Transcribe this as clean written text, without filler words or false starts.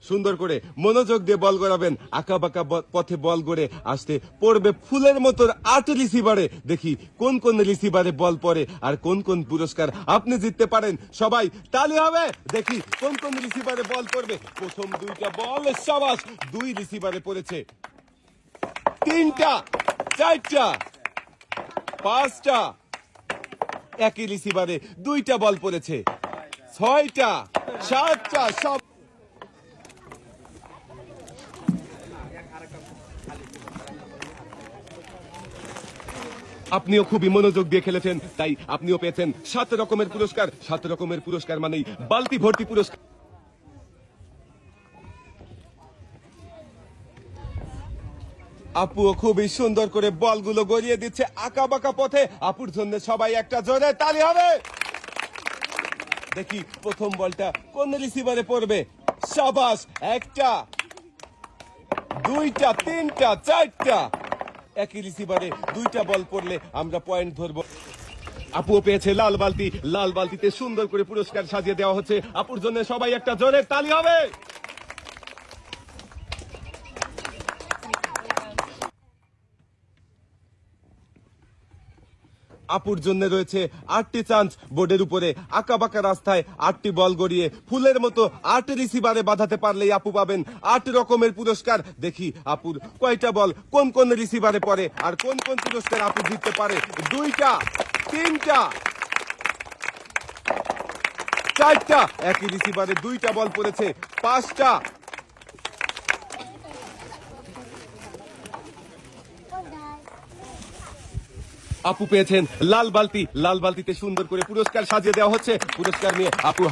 সুন্দর করে মনোযোগ দিয়ে বল গড়াবেন। আঁকা বাঁকা পথে বল গড়ে আসতে পড়বে ফুলের মতো 8 রিসিভারে। দেখি কোন কোন রিসিভারে বল পড়ে আর কোন কোন পুরস্কার আপনি জিততে পারেন। সবাই তালি হবে। দেখি কোন কোন রিসিভারে বল পড়বে। প্রথম 2টা বল সাবাস, 2 রিসিভারে পড়েছে। 3টা, 4টা, 5টা, একই রিসিভারে 2টা বল পড়েছে। 6টা, 7টা, সব আপনিও খুবই মনোযোগ দিয়ে খেলেছেন, তাই আপনিও পেয়েছেন 7 রকমের পুরস্কার। 7 রকমের পুরস্কার মানেই বালতি ভর্তি পুরস্কার। আপুও খুবই সুন্দর করে বলগুলো গড়িয়ে দিচ্ছে আঁকা বাঁকা পথে। আপুর জন্য সবাই একটা জোরে তালি হবে। দেখি প্রথম বলটা কোন রিসিভারে পড়বে। সাবাস, 1টা, 2টা, 3টা, 4টা, একই রিসিভারে 2টা বল পড়লে আমরা পয়েন্ট ধরবো। আপুও পেয়েছে লাল বালতি। লাল বালতিতে সুন্দর করে পুরস্কার সাজিয়ে দেওয়া হচ্ছে। আপুর জন্য সবাই একটা জোরে তালি হবে। আপুর জন্য রয়েছে 8টি চান্স। বোর্ডের উপরে আঁকা বাঁকা রাস্তায় 8টি বল গড়িয়ে ফুলের মতো 8 রিসিভারে বাঁধাতে পারলেই আপু পাবেন 8 রকমের পুরস্কার। দেখি আপুর কয়টা বল কোন কোন রিসিভারে পড়ে আর কোন কোন পুরস্কার আপু জিততে পারে। 2টা, 3টা, 4টা, একই রিসিভারে 2টা বল পড়েছে। 5টা, আপু পেয়েছেন লাল বালতি। লাল বালতিতে সুন্দর করে পুরস্কার সাজিয়ে দেওয়া হচ্ছে। পুরস্কার নিয়ে আপু